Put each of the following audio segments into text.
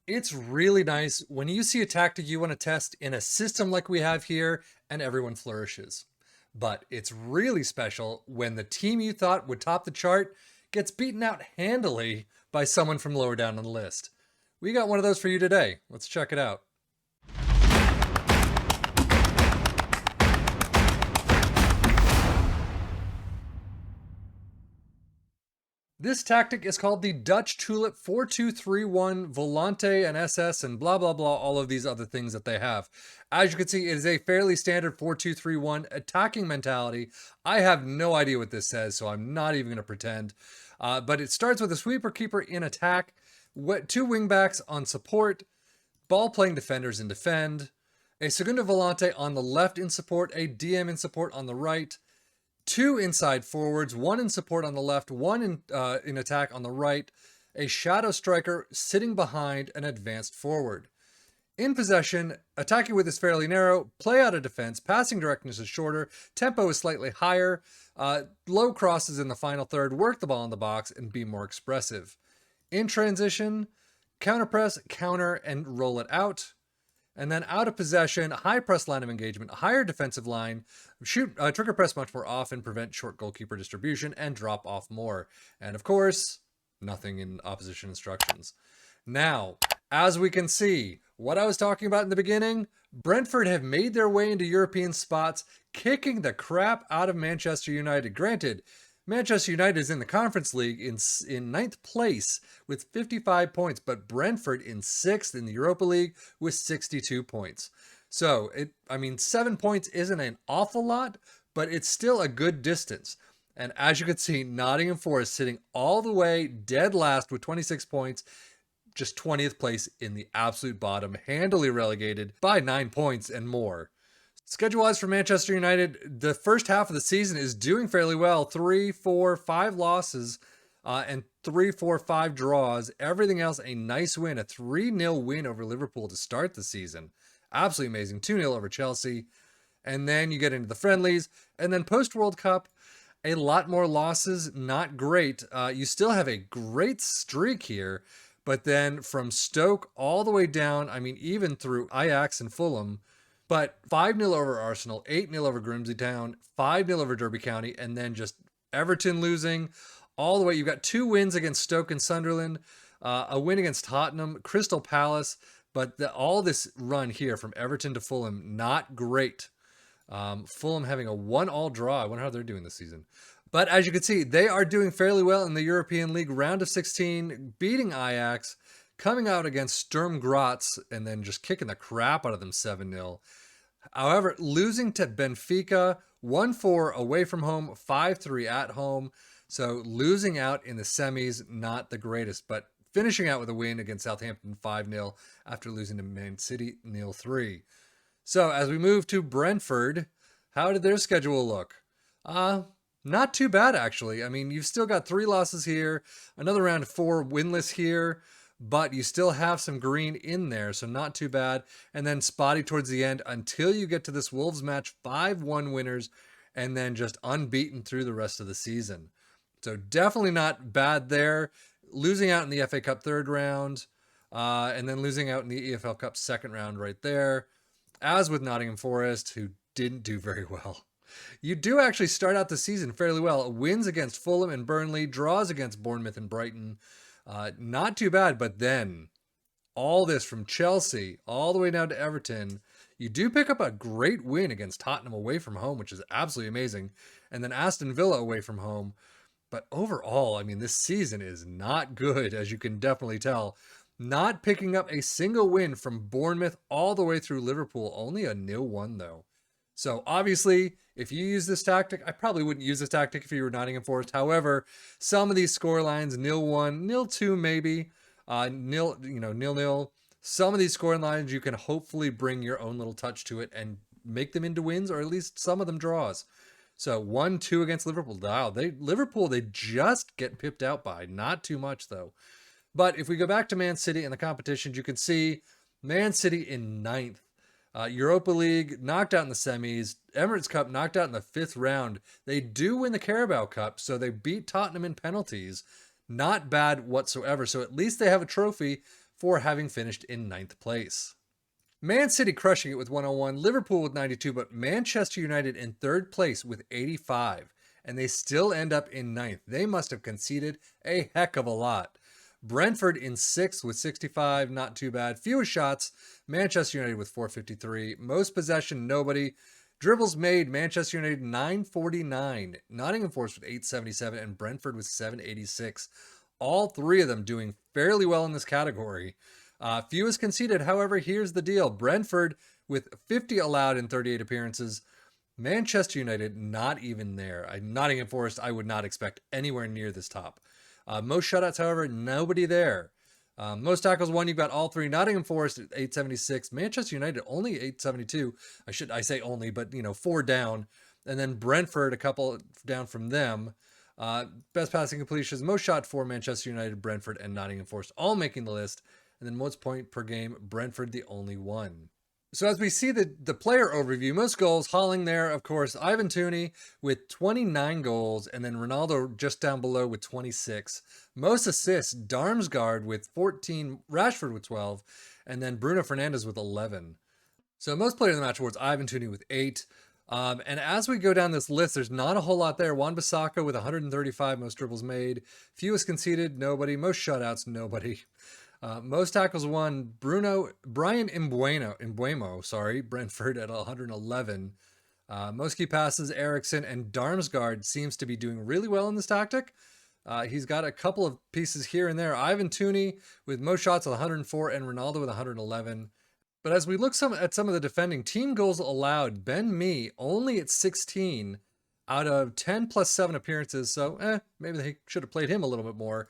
It's really nice when you see a tactic you want to test in a system like we have here and everyone flourishes. But it's really special when the team you thought would top the chart gets beaten out handily by someone from lower down on the list. We got one of those for you today. Let's check it out. This tactic is called the Dutch Tulip 4-2-3-1 Volante and SS and blah blah blah, all of these other things that they have. As you can see, it is a fairly standard 4-2-3-1 attacking mentality. I have no idea what this says, so I'm not even going to pretend. But it starts with a sweeper keeper in attack, two wingbacks on support, ball playing defenders in defend, a segundo volante on the left in support, a DM in support on the right, two inside forwards, one in support on the left, one in attack on the right, a shadow striker sitting behind an advanced forward. In possession, attacking width is fairly narrow, play out of defense, passing directness is shorter, tempo is slightly higher, low crosses in the final third, work the ball in the box, and be more expressive. In transition, counter press, counter, and roll it out. And then out of possession, high press line of engagement, higher defensive line, trigger press much more often, prevent short goalkeeper distribution, and drop off more. And of course, nothing in opposition instructions. Now, as we can see, what I was talking about in the beginning, Brentford have made their way into European spots, kicking the crap out of Manchester United. Granted, Manchester United is in the Conference League in ninth place with 55 points, but Brentford in sixth in the Europa League with 62 points. So, 7 points isn't an awful lot, but it's still a good distance. And as you can see, Nottingham Forest sitting all the way dead last with 26 points, just 20th place in the absolute bottom, handily relegated by 9 points and more. Schedule-wise for Manchester United, the first half of the season is doing fairly well. 3, 4, 5 losses and 3, 4, 5 draws. Everything else a nice win, a 3-0 win over Liverpool to start the season. Absolutely amazing. 2-0 over Chelsea. And then you get into the friendlies. And then post-World Cup, a lot more losses. Not great. You still have a great streak here. But then from Stoke all the way down, even through Ajax and Fulham, but 5-0 over Arsenal, 8-0 over Grimsby Town, 5-0 over Derby County, and then just Everton losing all the way. You've got 2 wins against Stoke and Sunderland, a win against Tottenham, Crystal Palace, but all this run here from Everton to Fulham, not great. Fulham having a 1-1 draw. I wonder how they're doing this season. But as you can see, they are doing fairly well in the European League round of 16, beating Ajax, coming out against Sturm Graz, and then just kicking the crap out of them 7-0. However, losing to Benfica, 1-4 away from home, 5-3 at home. So losing out in the semis, not the greatest, but finishing out with a win against Southampton 5-0 after losing to Man City 0-3. So as we move to Brentford, how did their schedule look? Not too bad, actually. You've still got 3 losses here, another round of 4 winless here, but you still have some green in there, so not too bad. And then spotty towards the end until you get to this Wolves match, 5-1 winners, and then just unbeaten through the rest of the season. So definitely not bad there. Losing out in the FA Cup third round, and then losing out in the EFL Cup second round right there. As with Nottingham Forest, who didn't do very well. You do actually start out the season fairly well. Wins against Fulham and Burnley, draws against Bournemouth and Brighton. Not too bad, but then all this from Chelsea all the way down to Everton. You do pick up a great win against Tottenham away from home, which is absolutely amazing. And then Aston Villa away from home. But overall, this season is not good, as you can definitely tell. Not picking up a single win from Bournemouth all the way through Liverpool. Only a 0-1 though. So obviously, if you use this tactic, I probably wouldn't use this tactic if you were Nottingham Forest. However, some of these score lines, 0-1, 0-2 maybe, 0-0. Some of these score lines, you can hopefully bring your own little touch to it and make them into wins, or at least some of them draws. So 1-2 against Liverpool. Wow, they just get pipped out by. Not too much though. But if we go back to Man City and the competitions, you can see Man City in 9th. Europa League knocked out in the semis. Emirates Cup knocked out in the 5th round. They do win the Carabao Cup, so they beat Tottenham in penalties. Not bad whatsoever. So at least they have a trophy for having finished in 9th place. Man City crushing it with 101, Liverpool with 92, but Manchester United in 3rd place with 85, and they still end up in 9th. They must have conceded a heck of a lot. Brentford in 6th with 65, not too bad. Fewest shots, Manchester United with 453. Most possession, nobody. Dribbles made, Manchester United 949, Nottingham Forest with 877, and Brentford with 786. All three of them doing fairly well in this category. Fewest conceded, however, here's the deal. Brentford with 50 allowed in 38 appearances. Manchester United not even there. Nottingham Forest I would not expect anywhere near this top. Most shutouts, however, nobody there. Most tackles won, you've got all three. Nottingham Forest at 876. Manchester United only 872. I say only, but 4 down. And then Brentford a couple down from them. Best passing completions, most shot for Manchester United, Brentford, and Nottingham Forest all making the list. And then most point per game, Brentford the only one. So as we see the player overview, most goals, hauling there, of course, Ivan Toney with 29 goals, and then Ronaldo just down below with 26. Most assists, Darmsgaard with 14, Rashford with 12, and then Bruno Fernandes with 11. So most player of the match awards, Ivan Toney with 8. And as we go down this list, there's not a whole lot there. Wan-Bissaka with 135, most dribbles made. Fewest conceded, nobody. Most shutouts, nobody. Most tackles won, Brian Mbeumo, Brentford at 111. Most key passes, Eriksson, and Darmsgaard seems to be doing really well in this tactic. He's got a couple of pieces here and there. Ivan Toney with most shots at 104 and Ronaldo with 111. But as we look at some of the defending, team goals allowed, Ben Mee only at 16 out of 10 plus 7 appearances. So maybe they should have played him a little bit more.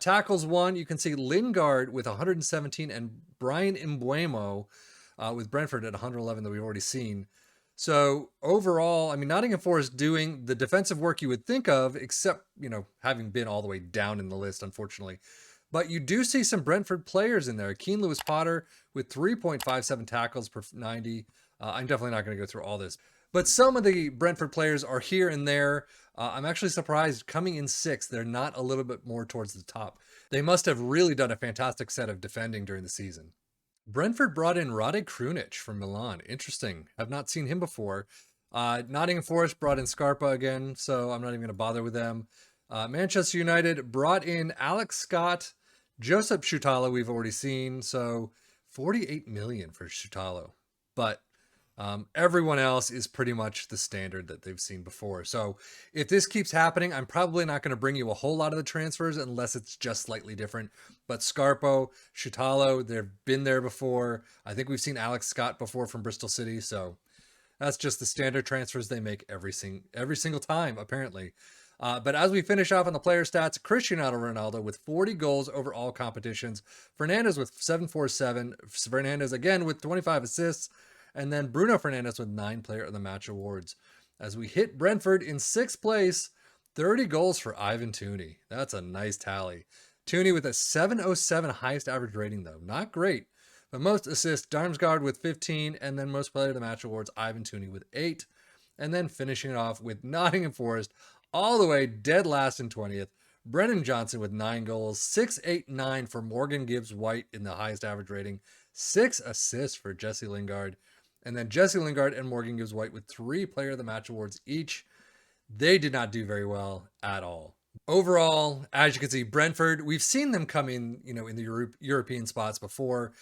Tackles won, you can see Lingard with 117 and Brian Mbeumo with Brentford at 111 that we've already seen. So overall, Nottingham Forest doing the defensive work you would think of, except, having been all the way down in the list, unfortunately. But you do see some Brentford players in there. Keane Lewis-Potter with 3.57 tackles per 90. I'm definitely not going to go through all this. But some of the Brentford players are here and there. I'm actually surprised coming in 6th, they're not a little bit more towards the top. They must have really done a fantastic set of defending during the season. Brentford brought in Rade Krunic from Milan. Interesting. I've not seen him before. Nottingham Forest brought in Scarpa again, so I'm not even going to bother with them. Manchester United brought in Alex Scott, Joseph Schutalo we've already seen, so 48 million for Schutalo. But everyone else is pretty much the standard that they've seen before. So if this keeps happening, I'm probably not going to bring you a whole lot of the transfers unless it's just slightly different. But Scarpo, Schutalo, they've been there before. I think we've seen Alex Scott before from Bristol City. So that's just the standard transfers they make every single time, apparently. But as we finish off on the player stats, Cristiano Ronaldo with 40 goals over all competitions. Fernandes with 747. Fernandes again with 25 assists. And then Bruno Fernandes with 9 Player of the Match awards. As we hit Brentford in 6th place, 30 goals for Ivan Toney. That's a nice tally. Toney with a 707 highest average rating, though. Not great. But most assists, Darmsgaard with 15. And then most Player of the Match awards, Ivan Toney with 8. And then finishing it off with Nottingham Forest, all the way dead last in 20th. Brennan Johnson with 9 goals, 689 for Morgan Gibbs-White in the highest average rating, 6 assists for Jesse Lingard. And then Jesse Lingard and Morgan Gibbs-White with 3 Player of the Match awards each. They did not do very well at all. Overall, as you can see, Brentford, we've seen them come in, in the European spots before.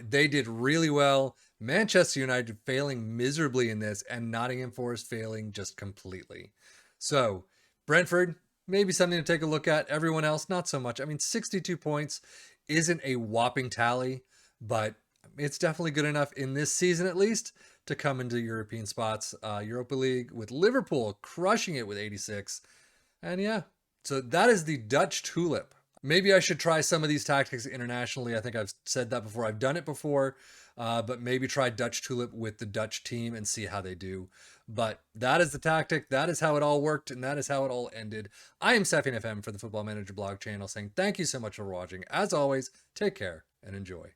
They did really well. Manchester United failing miserably in this, and Nottingham Forest failing just completely. So, Brentford, maybe something to take a look at. Everyone else, not so much. 62 points isn't a whopping tally, but it's definitely good enough in this season, at least, to come into European spots. Europa League with Liverpool crushing it with 86. And yeah, so that is the Dutch Tulip. Maybe I should try some of these tactics internationally. I think I've said that before. I've done it before, but maybe try Dutch Tulip with the Dutch team and see how they do. But that is the tactic. That is how it all worked, and that is how it all ended. I am Seffian FM for the Football Manager blog channel, saying thank you so much for watching. As always, take care and enjoy.